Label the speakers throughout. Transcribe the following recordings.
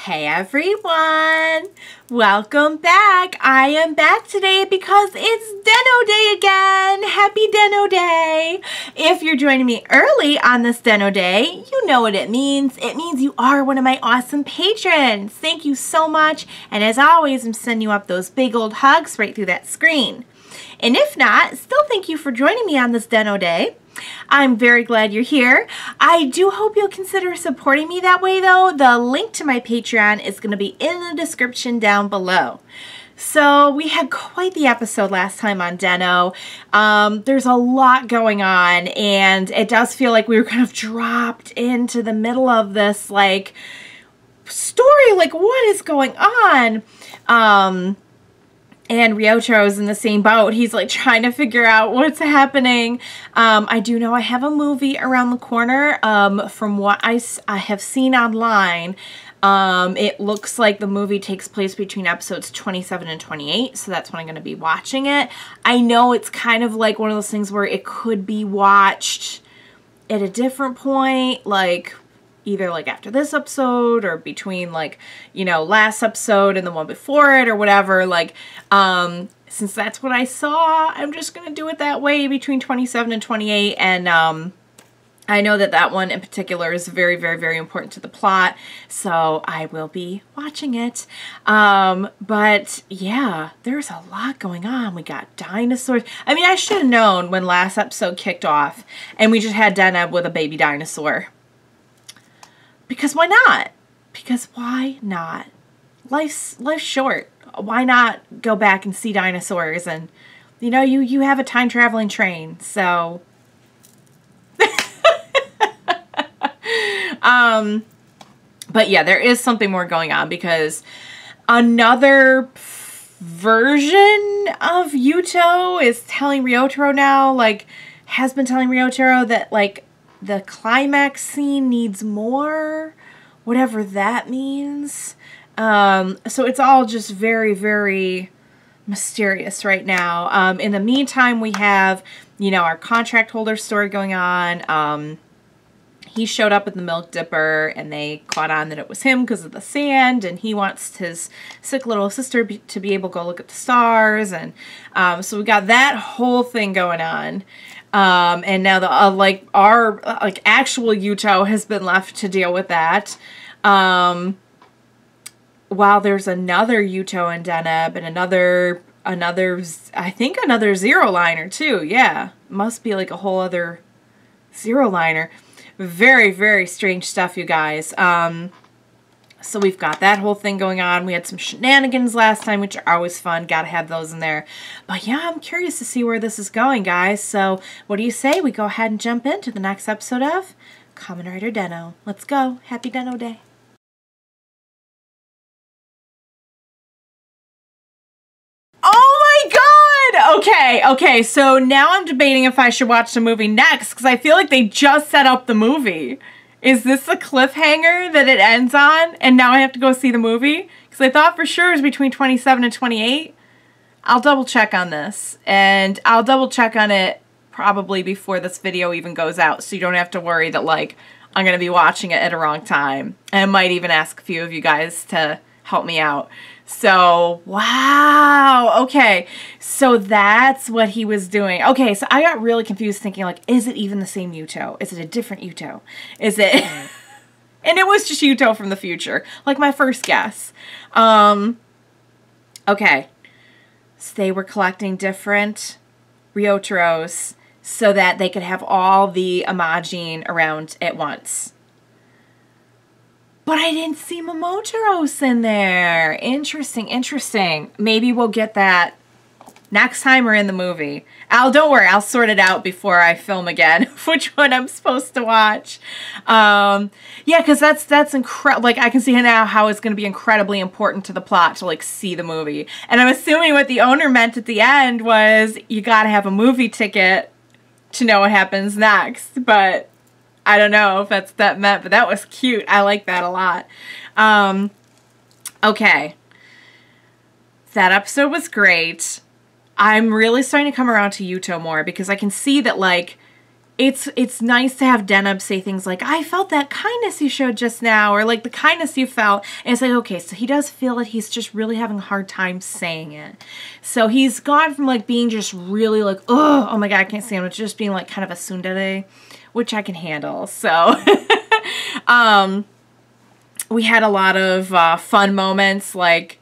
Speaker 1: Hey everyone! Welcome back! I am back today because it's Den-O Day again! Happy Den-O Day! If you're joining me early on this Den-O Day, you know what it means. It means you are one of my awesome patrons. Thank you so much. And as always, I'm sending you up those big old hugs right through that screen. And if not, still thank you for joining me on this Den-O Day. I'm very glad you're here. I do hope you'll consider supporting me that way though. The link to my Patreon is going to be in the description down below. So we had quite the episode last time on Den-O. There's a lot going on and it does feel like we were kind of dropped into the middle of this like story, like what is going on? And Ryotaro's in the same boat. He's like trying to figure out what's happening. I do know I have a movie around the corner. From what I have seen online, it looks like the movie takes place between episodes 27 and 28. So that's when I'm going to be watching it. I know it's kind of like one of those things where it could be watched at a different point, like either like after this episode or between like, you know, last episode and the one before it or whatever. Like, since that's what I saw, I'm just going to do it that way between 27 and 28. And, I know that that one in particular is very, very, very important to the plot. So I will be watching it. But yeah, there's a lot going on. We got dinosaurs. I mean, I should have known when last episode kicked off and we just had Den-O with a baby dinosaur. Because why not? Because why not? Life's short. Why not go back and see dinosaurs? And, you know, you have a time-traveling train, so... But yeah, there is something more going on because another version of Yuuto is telling Ryotaro now, like, has been telling Ryotaro that, like, the climax scene needs more, whatever that means. So it's all just very, very mysterious right now. In the meantime, we have, you know, our contract holder story going on. He showed up at the Milk Dipper and they caught on that it was him because of the sand, and he wants his sick little sister to be able to go look at the stars. And so we got that whole thing going on. And now the our actual Yuuto has been left to deal with that. While there's another Yuuto in Den-O and another I think another Zero Liner too. Yeah, must be like a whole other Zero Liner. Very, very strange stuff, you guys. So we've got that whole thing going on. We had some shenanigans last time, which are always fun. Gotta have those in there. But yeah, I'm curious to see where this is going, guys. So what do you say we go ahead and jump into the next episode of Kamen Rider Den-O? Let's go. Happy Den-O Day. Oh my god! Okay, so now I'm debating if I should watch the movie next because I feel like they just set up the movie. Is this a cliffhanger that it ends on and now I have to go see the movie? Because I thought for sure it was between 27 and 28. I'll double check on this. And I'll double check on it probably before this video even goes out. So you don't have to worry that like I'm going to be watching it at a wrong time. And I might even ask a few of you guys to help me out. So, wow. Okay. So that's what he was doing. Okay. So I got really confused thinking like, is it even the same Yuuto? Is it a different Yuuto? Is it? And it was just Yuuto from the future. Like my first guess. Okay. So they were collecting different Ryotaros so that they could have all the Imagine around at once. But I didn't see Momotaros in there. Interesting, interesting. Maybe we'll get that next time we're in the movie. Don't worry, I'll sort it out before I film again, which one I'm supposed to watch. Yeah, because that's incredible. Like, I can see now how it's going to be incredibly important to the plot to, like, see the movie. And I'm assuming what the owner meant at the end was you got to have a movie ticket to know what happens next. But I don't know if that's that meant, but that was cute. I like that a lot. Okay. That episode was great. I'm really starting to come around to Yuuto more because I can see that, like, it's nice to have Den-O say things like, I felt that kindness you showed just now, or like the kindness you felt. And it's like, okay, so he does feel it. He's just really having a hard time saying it. So he's gone from like being just really like, oh my God, I can't stand him, to just being like kind of a tsundere, which I can handle. So we had a lot of fun moments, like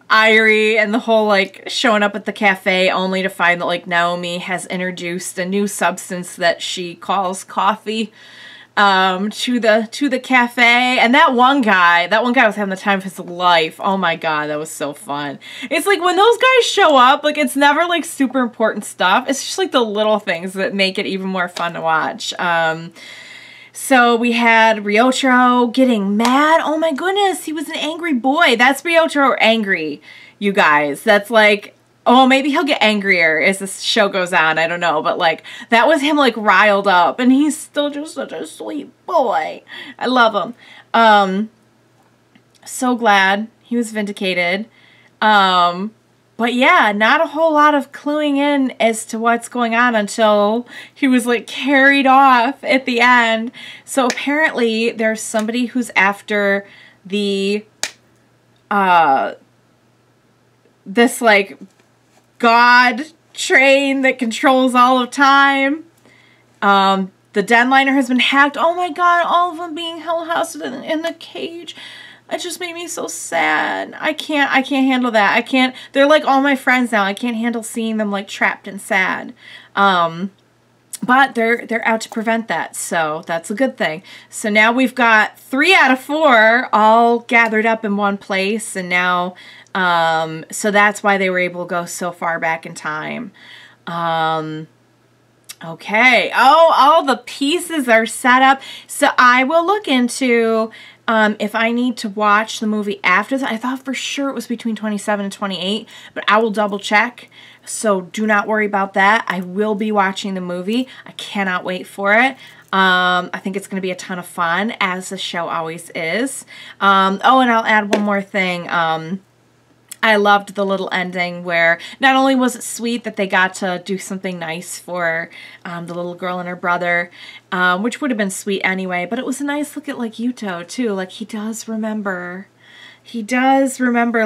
Speaker 1: Irie and the whole like showing up at the cafe only to find that like Naomi has introduced a new substance that she calls coffee to the cafe. And that one guy was having the time of his life. Oh my God, that was so fun. It's like when those guys show up, like it's never like super important stuff. It's just like the little things that make it even more fun to watch. So we had Ryotaro getting mad. Oh my goodness, he was an angry boy. That's Ryotaro angry, you guys. That's like, oh, maybe he'll get angrier as the show goes on. I don't know. But like, that was him like riled up. And he's still just such a sweet boy. I love him. So glad he was vindicated. But yeah, not a whole lot of cluing in as to what's going on until he was like carried off at the end. So apparently there's somebody who's after the, this like god train that controls all of time. The Denliner has been hacked. Oh my God, all of them being held hostage in the cage. It just made me so sad. I can't handle that. They're like all my friends now. I can't handle seeing them like trapped and sad. But they're out to prevent that, so that's a good thing. So now we've got 3 out of 4 all gathered up in one place, and now, so that's why they were able to go so far back in time. Okay. Oh, all the pieces are set up. So I will look into if I need to watch the movie after that. I thought for sure it was between 27 and 28, but I will double check. So do not worry about that. I will be watching the movie. I cannot wait for it. I think it's going to be a ton of fun, as the show always is. Oh, and I'll add one more thing. I loved the little ending where not only was it sweet that they got to do something nice for the little girl and her brother, which would have been sweet anyway, but it was a nice look at like Yuto too. Like he does remember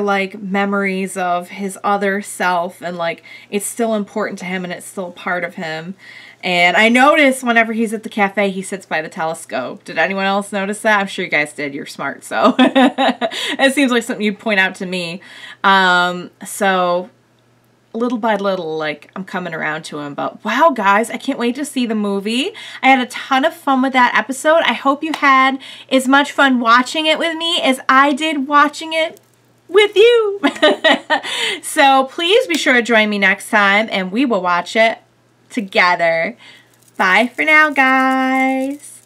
Speaker 1: like memories of his other self, and like it's still important to him and it's still part of him. And I noticed whenever he's at the cafe, he sits by the telescope. Did anyone else notice that? I'm sure you guys did. You're smart, so it seems like something you'd point out to me. So little by little, like, I'm coming around to him. But wow, guys, I can't wait to see the movie. I had a ton of fun with that episode. I hope you had as much fun watching it with me as I did watching it with you. So please be sure to join me next time, and we will watch it together. Bye for now, guys.